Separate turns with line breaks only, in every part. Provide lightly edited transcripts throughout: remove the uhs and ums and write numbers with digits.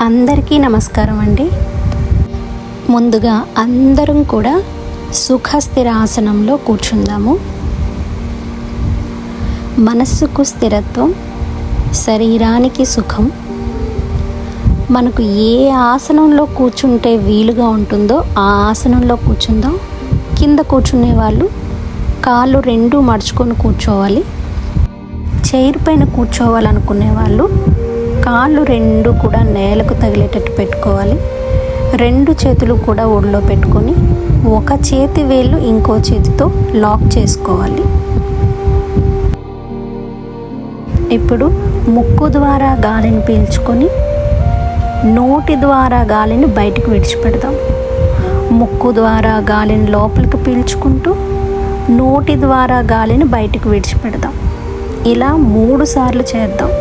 అందరికీ నమస్కారం అండి. ముందుగా అందరం కూడా సుఖస్థిరాసనంలో కూర్చుందాము. మనస్సుకు స్థిరత్వం, శరీరానికి సుఖం. మనకు ఏ ఆసనంలో కూర్చుంటే వీలుగా ఉంటుందో ఆ ఆసనంలో కూర్చుందాం. కింద కూర్చునే వాళ్ళు కాళ్ళు రెండు మడుచుకొని కూర్చోవాలి. చైర్ పైన కూర్చోవాలనుకునే వాళ్ళు కాళ్ళు రెండు కూడా నేలకు తగిలేటట్టు పెట్టుకోవాలి. రెండు చేతులు కూడా ఒడిలో పెట్టుకొని ఒక చేతి వేళ్ళు ఇంకో చేతితో లాక్ చేసుకోవాలి. ఇప్పుడు ముక్కు ద్వారా గాలిని పీల్చుకొని నోటి ద్వారా గాలిని బయటికి విడిచిపెడదాం. ముక్కు ద్వారా గాలిని లోపలికి పీల్చుకుంటూ నోటి ద్వారా గాలిని బయటికి విడిచిపెడదాం. ఇలా 3 సార్లు చేద్దాం.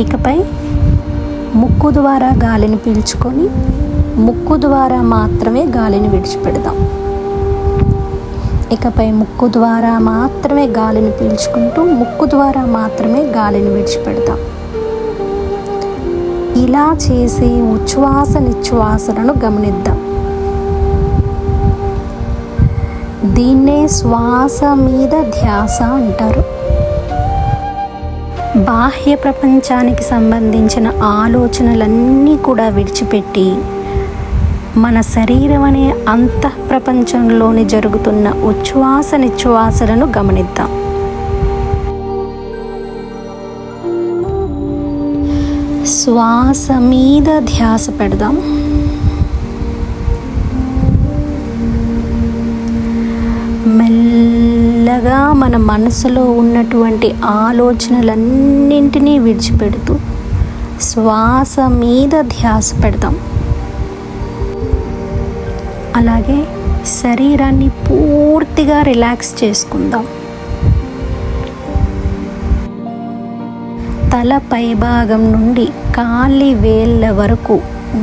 ఇకపై ముక్కు ద్వారా గాలిని పీల్చుకొని ముక్కు ద్వారా మాత్రమే గాలిని విడిచిపెడదాం. ఇకపై ముక్కు ద్వారా మాత్రమే గాలిని పీల్చుకుంటూ ముక్కు ద్వారా మాత్రమే గాలిని విడిచిపెడదాం. ఇలా చేసే ఉచ్ఛ్వాస నిశ్వాసలను గమనిద్దాం. దీన్నే శ్వాస మీద ధ్యాస అంటారు. బాహ్య ప్రపంచానికి సంబంధించిన ఆలోచనలన్నీ కూడా విడిచిపెట్టి మన శరీరం అనే అంతః ప్రపంచంలోని జరుగుతున్న ఉచ్ఛ్వాస నిశ్వాసలను గమనిద్దాం. శ్వాస మీద ధ్యాస పెడదాం. మెల్లగా మన మనసులో ఉన్నటువంటి ఆలోచనలన్నింటినీ విడిచిపెడుతూ శ్వాస మీద ధ్యాస పెడదాం. అలాగే శరీరాన్ని పూర్తిగా రిలాక్స్ చేసుకుందాం. తల పైభాగం నుండి కాలి వేళ్ళ వరకు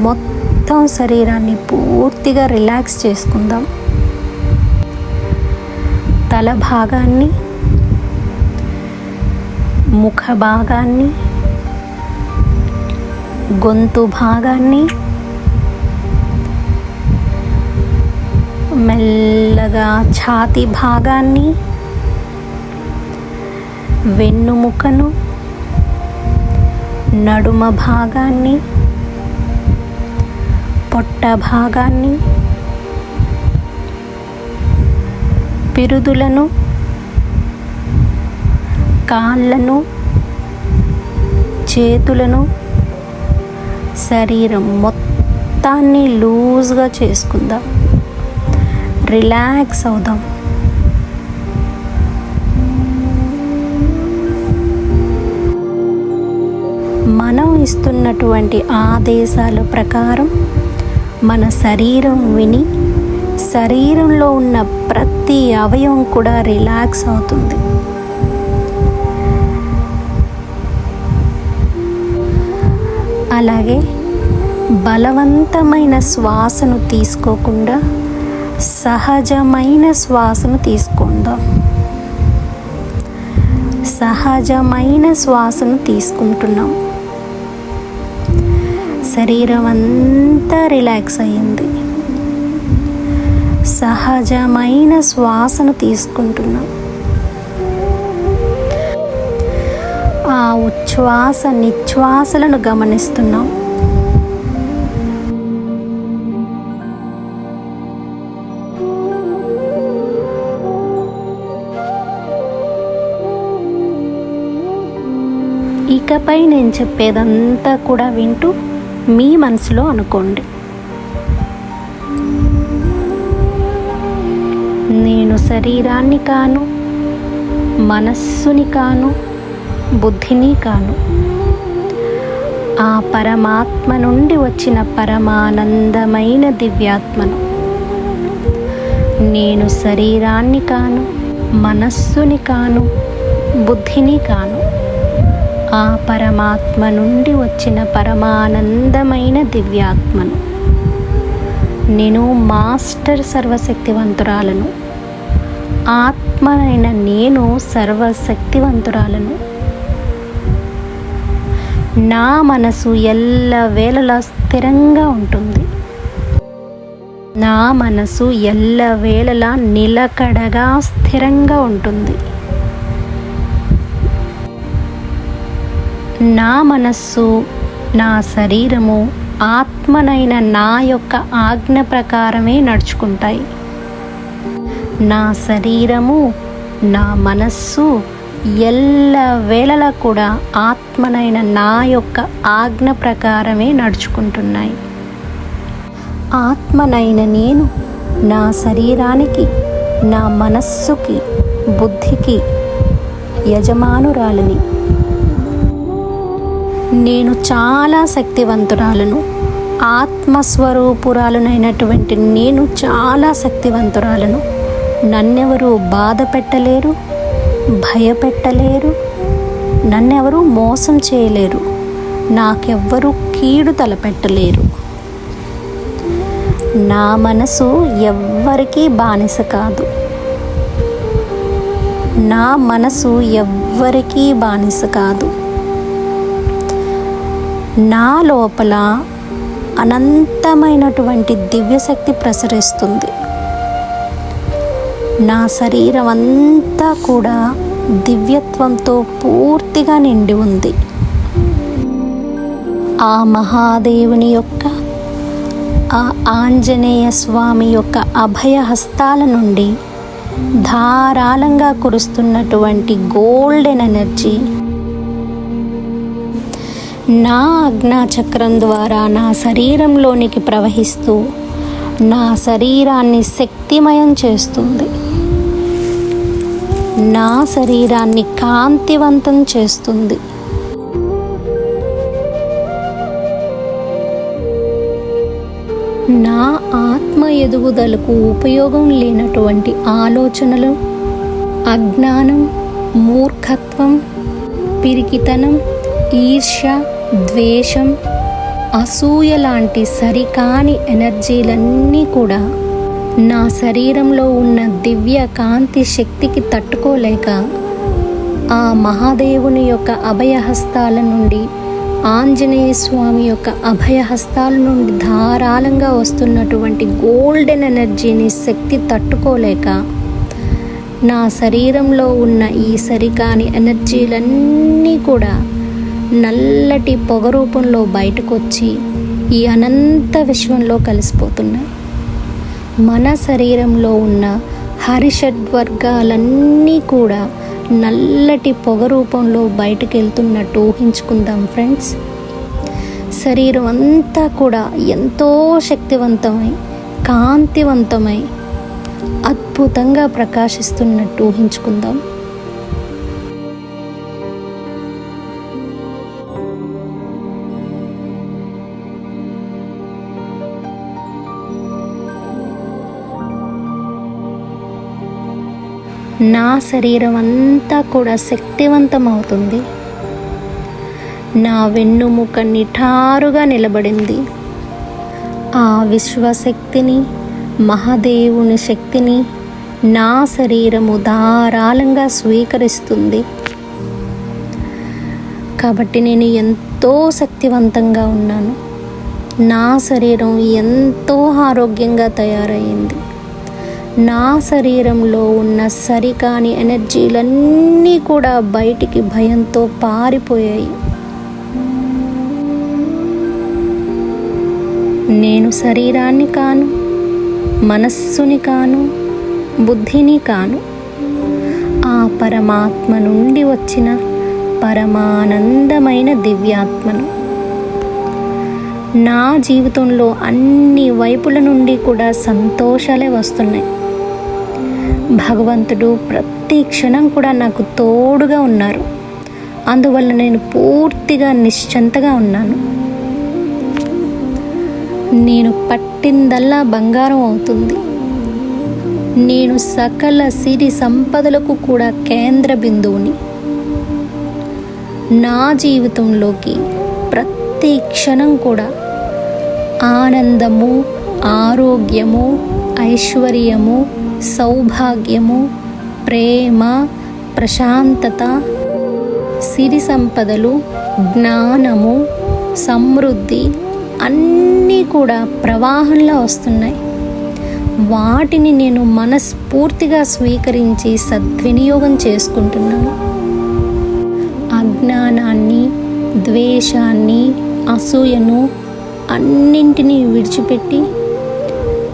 మొత్తం శరీరాన్ని పూర్తిగా రిలాక్స్ చేసుకుందాం. తల భాగాన్ని, ముఖ భాగాన్ని, గొంతు భాగాన్ని మెల్లగా ఛాతీ భాగాన్ని, వెన్నుముకను, నడుమ భాగాన్ని, పొట్ట భాగాన్ని, పిరుదులను, కాళ్ళను, చేతులను, శరీరం మొత్తాన్ని లూజ్గా చేసుకుందాం. రిలాక్స్ అవుదాం. మనం ఇస్తున్నటువంటి ఆదేశాల ప్రకారం మన శరీరం విని శరీరంలో ఉన్న ప్రతి అవయవం కూడా రిలాక్స్ అవుతుంది. అలాగే బలవంతమైన శ్వాసను తీసుకోకుండా సహజమైన శ్వాసను తీసుకుందాం. సహజమైన శ్వాసను తీసుకుంటున్నాం. శరీరం అంతా రిలాక్స్ అయ్యింది. సహజమైన శ్వాసను తీసుకుంటున్నాం. ఆ ఉచ్ఛ్వాస నిశ్వాసలను గమనిస్తున్నాం. ఇకపై నేను చెప్పేదంతా కూడా వింటూ మీ మనసులో అనుకోండి. నేను శరీరాన్ని కాను, మనస్సుని కాను, బుద్ధిని కాను. ఆ పరమాత్మ నుండి వచ్చిన పరమానందమైన దివ్యాత్మను. నేను శరీరాన్ని కాను, మనస్సుని కాను, బుద్ధిని కాను. ఆ పరమాత్మ నుండి వచ్చిన పరమానందమైన దివ్యాత్మను. నేను మాస్టర్ సర్వశక్తివంతురాలను. ఆత్మనైన నేను సర్వశక్తివంతురాలను. నా మనసు ఎల్లవేళలా స్థిరంగా ఉంటుంది. నా మనసు ఎల్లవేళలా నిలకడగా స్థిరంగా ఉంటుంది. నా మనస్సు, నా శరీరము ఆత్మనైన నా యొక్క ఆజ్ఞ ప్రకారమే నడుచుకుంటాయి. నా శరీరము, నా మనస్సు ఎల్లవేళలా కూడా ఆత్మనైన నా యొక్క ఆజ్ఞ ప్రకారమే నడుచుకుంటున్నాయి. ఆత్మనైన నేను నా శరీరానికి, నా మనస్సుకి, బుద్ధికి యజమానురాలిని. నేను చాలా శక్తివంతురాలను. ఆత్మస్వరూపురాలనైనటువంటి నేను చాలా శక్తివంతురాలను. నన్నెవరూ బాధ పెట్టలేరు, భయపెట్టలేరు, నన్నెవరూ మోసం చేయలేరు, నాకెవ్వరూ కీడు తలపెట్టలేరు. నా మనసు ఎవ్వరికీ బానిస కాదు. నా మనసు ఎవ్వరికీ బానిస కాదు. నా లోపల అనంతమైనటువంటి దివ్యశక్తి ప్రసరిస్తుంది. నా శరీరం అంతా కూడా దివ్యత్వంతో పూర్తిగా నిండి ఉంది. ఆ మహాదేవుని యొక్క, ఆ ఆంజనేయ స్వామి యొక్క అభయ హస్తాల నుండి ధారాళంగా కురుస్తున్నటువంటి గోల్డెన్ ఎనర్జీ నా ఆజ్ఞాచక్రం ద్వారా నా శరీరంలోనికి ప్రవహిస్తూ నా శరీరాన్ని శక్తిమయం చేస్తుంది. నా శరీరాన్ని కాంతివంతం చేస్తుంది. నా ఆత్మ ఎదుగుదలకు ఉపయోగం లేనటువంటి ఆలోచనలు, అజ్ఞానం, మూర్ఖత్వం, పిరికితనం, ఈర్ష్య, ద్వేషం, అసూయ లాంటి సరికాని ఎనర్జీలన్నీ కూడా నా శరీరంలో ఉన్న దివ్య కాంతి శక్తికి తట్టుకోలేక ఆ మహాదేవుని యొక్క అభయహస్తాల నుండి, ఆంజనేయ స్వామి యొక్క అభయహస్తాల నుండి ధారాళంగా వస్తున్నటువంటి గోల్డెన్ ఎనర్జీని శక్తి తట్టుకోలేక నా శరీరంలో ఉన్న ఈ సరికాని ఎనర్జీలన్నీ కూడా నల్లటి పొగ రూపంలో బయటకు వచ్చి ఈ అనంత విశ్వంలో కలిసిపోతున్నాయి. మన శరీరంలో ఉన్న హరిషడ్వర్గాలన్నీ కూడా నల్లటి పొగ రూపంలో బయటకు వెళ్తున్నట్టు ఊహించుకుందాం ఫ్రెండ్స్. శరీరం అంతా కూడా ఎంతో శక్తివంతమై, కాంతివంతమై, అద్భుతంగా ప్రకాశిస్తున్నట్టు ఊహించుకుందాం. నా శరీరం అంతా కూడా శక్తివంతమవుతుంది. నా వెన్నుముక నిఠారుగా నిలబడింది. ఆ విశ్వశక్తిని, మహాదేవుని శక్తిని నా శరీరము ధారాళంగా స్వీకరిస్తుంది. కాబట్టి నేను ఎంతో శక్తివంతంగా ఉన్నాను. నా శరీరం ఎంతో ఆరోగ్యంగా తయారయ్యింది. నా శరీరంలో ఉన్న సరికాని ఎనర్జీలన్నీ కూడా బయటికి భయంతో పారిపోయాయి. నేను శరీరాన్ని కాను, మనస్సుని కాను, బుద్ధిని కాను. ఆ పరమాత్మ నుండి వచ్చిన పరమానందమైన దివ్యాత్మను. నా జీవితంలో అన్ని వైపుల నుండి కూడా సంతోషాలే వస్తున్నాయి. భగవంతుడు ప్రతి క్షణం కూడా నాకు తోడుగా ఉన్నారు. అందువల్ల నేను పూర్తిగా నిశ్చింతగా ఉన్నాను. నేను పట్టిందల్లా బంగారం అవుతుంది. నేను సకల సిరి సంపదలకు కూడా కేంద్ర బిందువుని. నా జీవితంలోకి ప్రతి క్షణం కూడా ఆనందము, ఆరోగ్యము, ఐశ్వర్యము, సౌభాగ్యము, ప్రేమ, ప్రశాంతత, సిరి సంపదలు, జ్ఞానము, సమృద్ధి అన్నీ కూడా ప్రవాహంలో వస్తున్నాయి. వాటిని నేను మనస్ఫూర్తిగా స్వీకరించి సద్వినియోగం చేసుకుంటున్నాను. అజ్ఞానాన్ని, ద్వేషాన్ని, అసూయను అన్నింటినీ విడిచిపెట్టి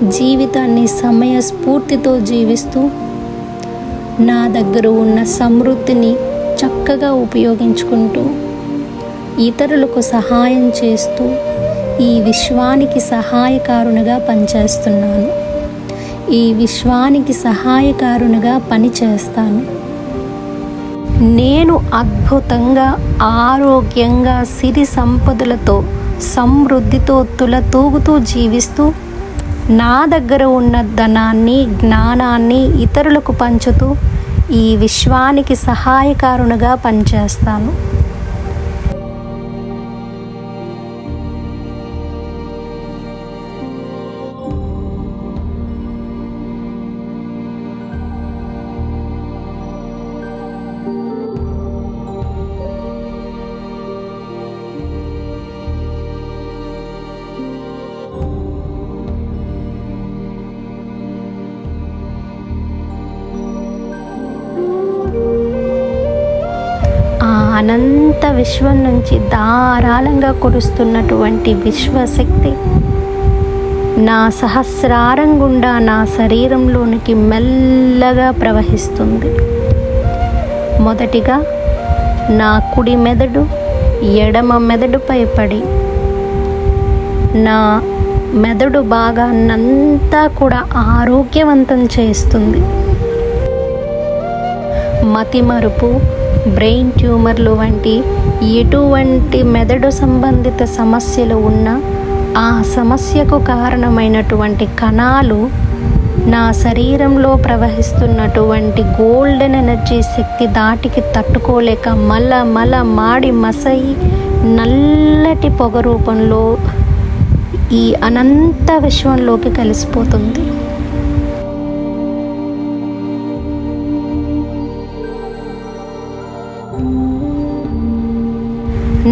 జీవితాన్ని సమయస్ఫూర్తితో జీవిస్తూ నా దగ్గర ఉన్న సమృద్ధిని చక్కగా ఉపయోగించుకుంటూ ఇతరులకు సహాయం చేస్తూ ఈ విశ్వానికి సహాయకారునిగా పనిచేస్తున్నాను. ఈ విశ్వానికి సహాయకారునిగా పనిచేస్తాను. నేను అద్భుతంగా, ఆరోగ్యంగా, సిరి సంపదలతో, సమృద్ధితో తులతూగుతూ జీవిస్తూ నా దగ్గర ఉన్న ధనాన్ని, జ్ఞానాన్ని ఇతరులకు పంచుతూ ఈ విశ్వానికి సహాయకారునిగా పనిచేస్తాను. అనంత విశ్వం నుంచి ధారాళంగా కురుస్తున్నటువంటి విశ్వశక్తి నా సహస్రారం గుండా నా శరీరంలోనికి మెల్లగా ప్రవహిస్తుంది. మొదటిగా నా కుడి మెదడు ఎడమ మెదడుపై పడి నా మెదడు భాగాన్నంతా కూడా ఆరోగ్యవంతం చేస్తుంది. మతిమరుపు, బ్రెయిన్ ట్యూమర్లు వంటి ఎటువంటి మెదడు సంబంధిత సమస్యలు ఉన్నా ఆ సమస్యకు కారణమైనటువంటి కణాలు నా శరీరంలో ప్రవహిస్తున్నటువంటి గోల్డెన్ ఎనర్జీ శక్తి దాటికి తట్టుకోలేక మల మాడి మసయి నల్లటి పొగ రూపంలో ఈ అనంత విశ్వంలోకి కలిసిపోతుంది.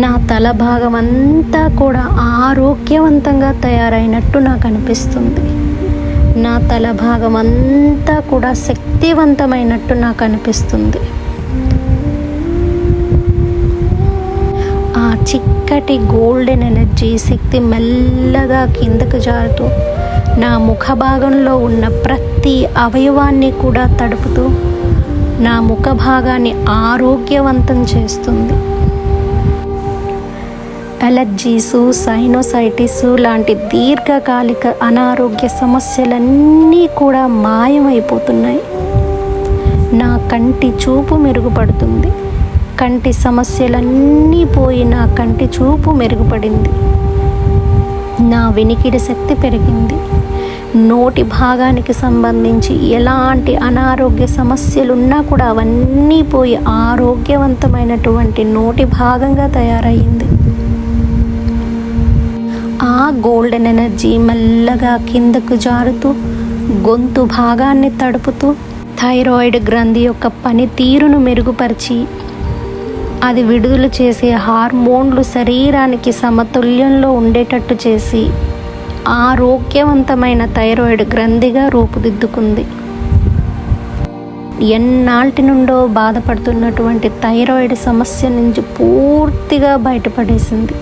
నా తల భాగం అంతా కూడా ఆరోగ్యవంతంగా తయారైనట్టు నాకు అనిపిస్తుంది. నా తల భాగం అంతా కూడా శక్తివంతమైనట్టు నాకు అనిపిస్తుంది. ఆ చిక్కటి గోల్డెన్ ఎనర్జీ శక్తి మెల్లగా కిందకు జారుతూ నా ముఖ భాగంలో ఉన్న ప్రతి అవయవాన్ని కూడా తడుపుతూ నా ముఖ భాగాన్ని ఆరోగ్యవంతం చేస్తుంది. అలర్జీసు, సైనోసైటిసు లాంటి దీర్ఘకాలిక అనారోగ్య సమస్యలన్నీ కూడా మాయమైపోతున్నాయి. నా కంటి చూపు మెరుగుపడుతుంది. కంటి సమస్యలన్నీ పోయి నా కంటి చూపు మెరుగుపడింది. నా వినికిడి శక్తి పెరిగింది. నోటి భాగానికి సంబంధించి ఎలాంటి అనారోగ్య సమస్యలున్నా కూడా అవన్నీ పోయి ఆరోగ్యవంతమైనటువంటి నోటి భాగంగా తయారయ్యింది. ఆ గోల్డెన్ ఎనర్జీ మెల్లగా కిందకు జారుతూ గొంతు భాగాన్ని తడుపుతూ థైరాయిడ్ గ్రంథి యొక్క పనితీరును మెరుగుపరిచి అది విడుదల చేసే హార్మోన్లు శరీరానికి సమతుల్యంలో ఉండేటట్టు చేసి ఆరోగ్యవంతమైన థైరాయిడ్ గ్రంథిగా రూపుదిద్దుకుంది. ఎన్నాళ్ళటి నుండో బాధపడుతున్నటువంటి థైరాయిడ్ సమస్య నుంచి పూర్తిగా బయటపడేసింది.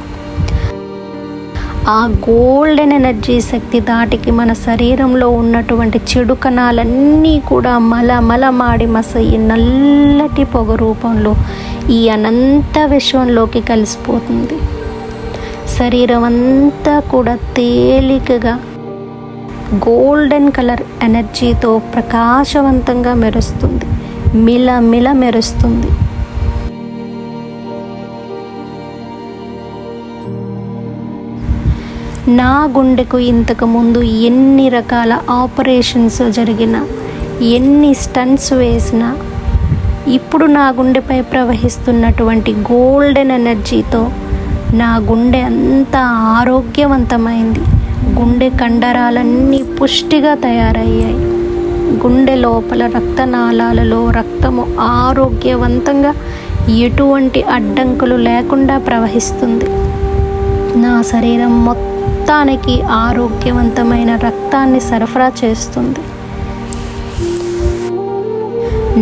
ఆ గోల్డెన్ ఎనర్జీ శక్తి దాటికి మన శరీరంలో ఉన్నటువంటి చెడు కణాలన్నీ కూడా మల మాడి మసయి నల్లటి పొగ రూపంలో ఈ అనంత విశ్వంలోకి కలిసిపోతుంది. శరీరం అంతా కూడా తేలికగా గోల్డెన్ కలర్ ఎనర్జీతో ప్రకాశవంతంగా మెరుస్తుంది, మిలమిల మెరుస్తుంది. నా గుండెకు ఇంతకుముందు ఎన్ని రకాల ఆపరేషన్స్ జరిగినా, ఎన్ని స్టంట్స్ వేసినా, ఇప్పుడు నా గుండెపై ప్రవహిస్తున్నటువంటి గోల్డెన్ ఎనర్జీతో నా గుండె అంతా ఆరోగ్యవంతమైంది. గుండె కండరాలన్నీ పుష్టిగా తయారయ్యాయి. గుండె లోపల రక్తనాళాలలో రక్తము ఆరోగ్యవంతంగా ఎటువంటి అడ్డంకులు లేకుండా ప్రవహిస్తుంది. నా శరీరం మొత్తానికి ఆరోగ్యవంతమైన రక్తాన్ని సరఫరా చేస్తుంది.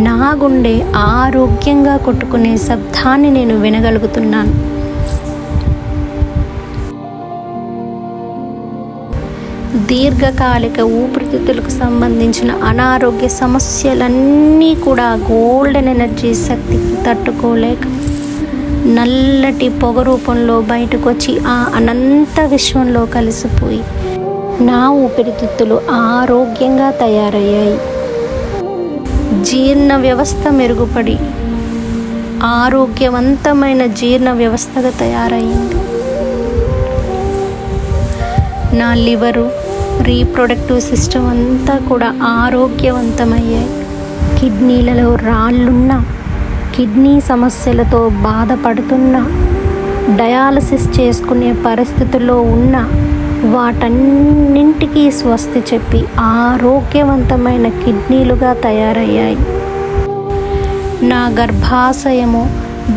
నా గుండె ఆరోగ్యంగా కొట్టుకునే శబ్దాన్ని నేను వినగలుగుతున్నాను. దీర్ఘకాలిక ఊపిరితిత్తులకు సంబంధించిన అనారోగ్య సమస్యలన్నీ కూడా గోల్డెన్ ఎనర్జీ శక్తికి తట్టుకోలేక నల్లటి పొగ రూపంలో బయటకు వచ్చి ఆ అనంత విశ్వంలో కలిసిపోయి నా ఊపిరితిత్తులు ఆరోగ్యంగా తయారయ్యాయి. జీర్ణ వ్యవస్థ మెరుగుపడి ఆరోగ్యవంతమైన జీర్ణ వ్యవస్థగా తయారయ్యింది. నా లివరు, రీప్రొడక్టివ్ సిస్టమ్ అంతా కూడా ఆరోగ్యవంతమయ్యాయి. కిడ్నీలలో రాళ్ళున్నా, కిడ్నీ సమస్యలతో బాధపడుతున్నా, డయాలసిస్ చేసుకునే పరిస్థితుల్లో ఉన్న వాటన్నింటికీ స్వస్తి చెప్పి ఆరోగ్యవంతమైన కిడ్నీలుగా తయారయ్యాయి. నా గర్భాశయము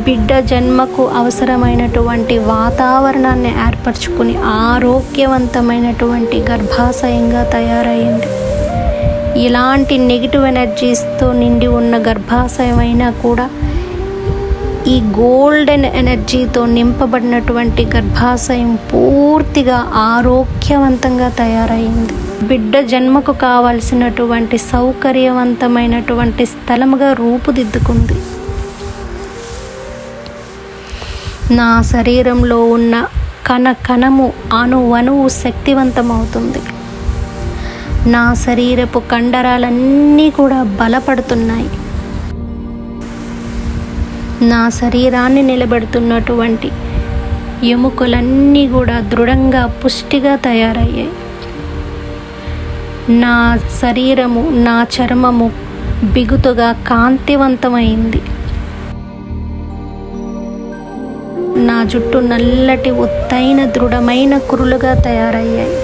బిడ్డ జన్మకు అవసరమైనటువంటి వాతావరణాన్ని ఏర్పరచుకుని ఆరోగ్యవంతమైనటువంటి గర్భాశయంగా తయారైంది. ఇలాంటి నెగిటివ్ ఎనర్జీస్తో నిండి ఉన్న గర్భాశయం అయినా కూడా ఈ గోల్డెన్ ఎనర్జీతో నింపబడినటువంటి గర్భాశయం పూర్తిగా ఆరోగ్యవంతంగా తయారైంది. బిడ్డ జన్మకు కావలసినటువంటి సౌకర్యవంతమైనటువంటి స్థలముగా రూపుదిద్దుకుంది. నా శరీరంలో ఉన్న కణము అణువణువు శక్తివంతమవుతుంది. నా శరీరపు కండరాలన్నీ కూడా బలపడుతున్నాయి. నా శరీరాన్ని నిలబెడుతున్నటువంటి ఎముకలన్నీ కూడా దృఢంగా పుష్టిగా తయారయ్యాయి. నా శరీరము, నా చర్మము బిగుతుగా కాంతివంతమైంది. నా జుట్టు నల్లటి ఒత్తైన దృఢమైన కురులుగా తయారయ్యాయి.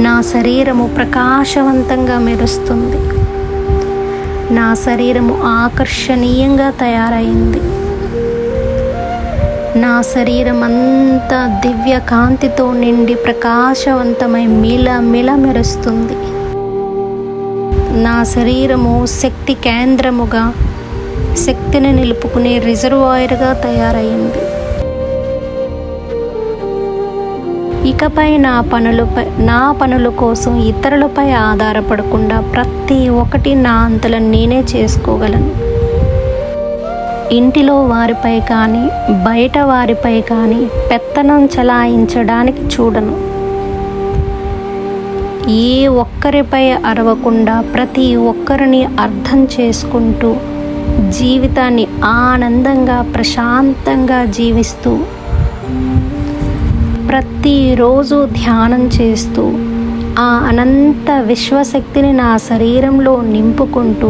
నా శరీరము ప్రకాశవంతంగా మెరుస్తుంది. నా శరీరము ఆకర్షణీయంగా తయారైంది. నా శరీరం అంతా దివ్య కాంతితో నిండి ప్రకాశవంతమై మిల మెరుస్తుంది. నా శరీరము శక్తి కేంద్రముగా, శక్తిని నిలుపుకునే రిజర్వాయర్గా తయారైంది. ఇకపై నా పనుల కోసం ఇతరులపై ఆధారపడకుండా ప్రతి ఒక్కటి నా అంతలో నేనే చేసుకోగలను. ఇంటిలో వారిపై కానీ బయట వారిపై కానీ పెత్తనం చలాయించడానికి చూడను. ఏ ఒక్కరిపై అరవకుండా ప్రతి ఒక్కరిని అర్థం చేసుకుంటూ జీవితాన్ని ఆనందంగా ప్రశాంతంగా జీవిస్తూ ప్రతిరోజు ధ్యానం చేస్తూ ఆ అనంత విశ్వశక్తిని నా శరీరంలో నింపుకుంటూ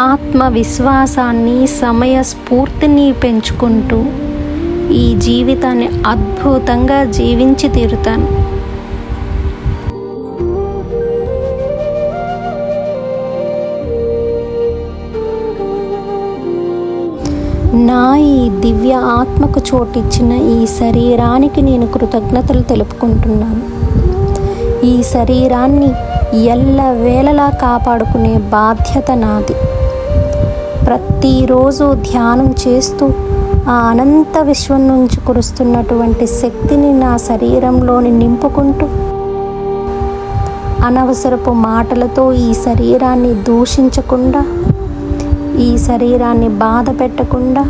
ఆత్మవిశ్వాసాన్ని, సమయస్ఫూర్తిని పెంచుకుంటూ ఈ జీవితాన్ని అద్భుతంగా జీవించి తీరుతాను. నా ఈ దివ్య ఆత్మకు చోటిచ్చిన ఈ శరీరానికి నేను కృతజ్ఞతలు తెలుపుకుంటున్నాను. ఈ శరీరాన్ని ఎల్లవేళలా కాపాడుకునే బాధ్యత నాది. ప్రతిరోజు ధ్యానం చేస్తూ ఆ అనంత విశ్వం నుంచి కురుస్తున్నటువంటి శక్తిని నా శరీరంలోని నింపుకుంటూ అనవసరపు మాటలతో ఈ శరీరాన్ని దూషించకుండా, ఈ శరీరాన్ని బాధ పెట్టకుండా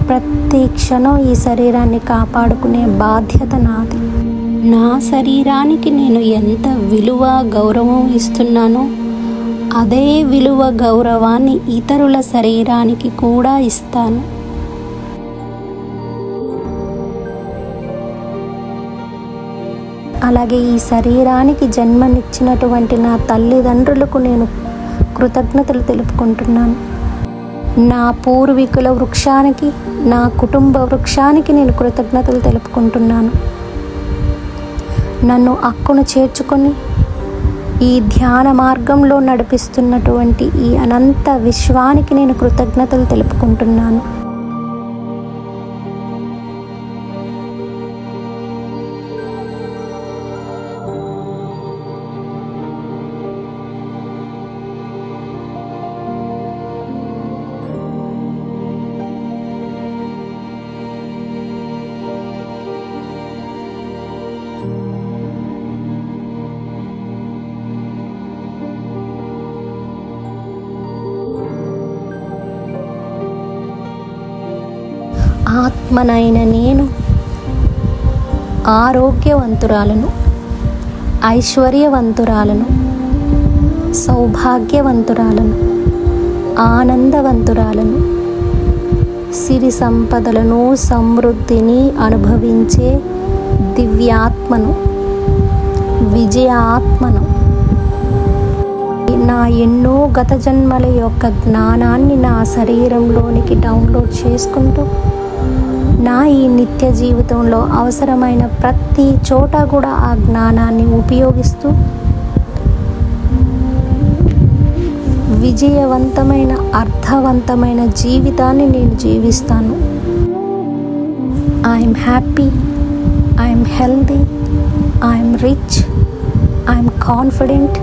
ప్రతి క్షణం ఈ శరీరాన్ని కాపాడుకునే బాధ్యత నాది. నా శరీరానికి నేను ఎంత విలువ గౌరవం ఇస్తున్నానో అదే విలువ గౌరవాన్ని ఇతరుల శరీరానికి కూడా ఇస్తాను. అలాగే ఈ శరీరానికి జన్మనిచ్చినటువంటి నా తల్లిదండ్రులకు నేను కృతజ్ఞతలు తెలుపుకుంటున్నాను. నా పూర్వీకుల వృక్షానికి, నా కుటుంబ వృక్షానికి నేను కృతజ్ఞతలు తెలుపుకుంటున్నాను. నన్ను అక్కును చేర్చుకొని ఈ ధ్యాన మార్గంలో నడిపిస్తున్నటువంటి ఈ అనంత విశ్వానికి నేను కృతజ్ఞతలు తెలుపుకుంటున్నాను. ఆత్మనైన నేను ఆరోగ్యవంతురాలను, ఐశ్వర్యవంతురాలను, సౌభాగ్యవంతురాలను, ఆనందవంతురాలను, సిరి సంపదలను, సమృద్ధిని అనుభవించే దివ్యాత్మను, విజయాత్మను. నా ఎన్నో గత జన్మల యొక్క జ్ఞానాన్ని నా శరీరంలోనికి డౌన్లోడ్ చేసుకుంటూ నా ఈ నిత్య జీవితంలో అవసరమైన ప్రతి చోట కూడా ఆ జ్ఞానాన్ని ఉపయోగిస్తూ విజయవంతమైన అర్థవంతమైన జీవితాన్ని నేను జీవిస్తాను. I'm happy, I'm healthy, I'm rich, I'm confident,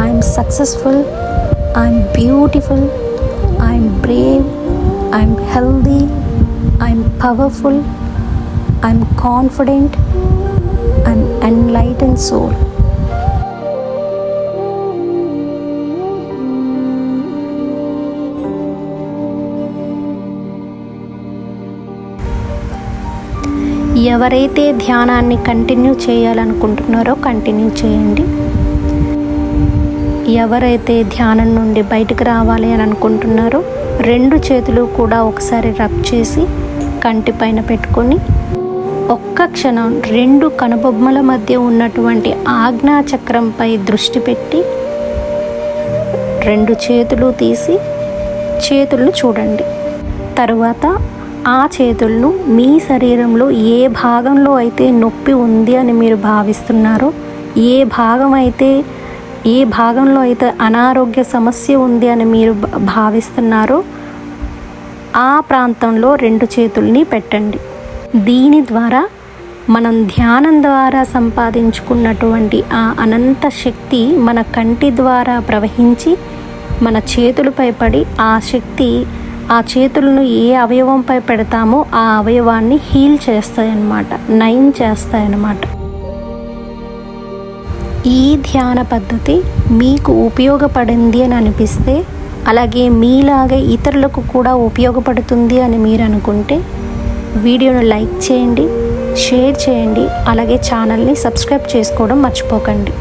I'm successful, I'm beautiful, I'm brave, I'm healthy, I'm powerful, I'm confident, I'm enlightened soul. ఎవరైతే ధ్యానాన్ని కంటిన్యూ చేయాలనుకుంటున్నారో కంటిన్యూ చేయండి. ఎవరైతే ధ్యానం నుండి బయటకు రావాలి అని అనుకుంటున్నారో 2 చేతులు కూడా ఒకసారి రబ్ చేసి కంటి పైన పెట్టుకొని ఒక్క క్షణం 2 కనుబొమ్మల మధ్య ఉన్నటువంటి ఆజ్ఞా చక్రంపై దృష్టి పెట్టి 2 చేతులు తీసి చేతులను చూడండి. తరువాత ఆ చేతులను మీ శరీరంలో ఏ భాగంలో అయితే నొప్పి ఉంది అని మీరు భావిస్తున్నారో, ఏ భాగంలో అయితే అనారోగ్య సమస్య ఉంది అని మీరు భావిస్తున్నారో ఆ ప్రాంతంలో 2 చేతుల్ని పెట్టండి. దీని ద్వారా మనం ధ్యానం ద్వారా సంపాదించుకున్నటువంటి ఆ అనంత శక్తి మన కంటి ద్వారా ప్రవహించి మన చేతులపై పడి ఆ శక్తి ఆ చేతులను ఏ అవయవంపై పెడతామో ఆ అవయవాన్ని హీల్ చేస్తాయన్నమాట, నయం చేస్తాయన్నమాట. ఈ ధ్యాన పద్ధతి మీకు ఉపయోగపడింది అని అనిపిస్తే, అలాగే మీలాగే ఇతరులకు కూడా ఉపయోగపడుతుంది అని మీరు అనుకుంటే వీడియోను లైక్ చేయండి, షేర్ చేయండి, అలాగే ఛానల్ని సబ్స్క్రైబ్ చేసుకోవడం మర్చిపోకండి.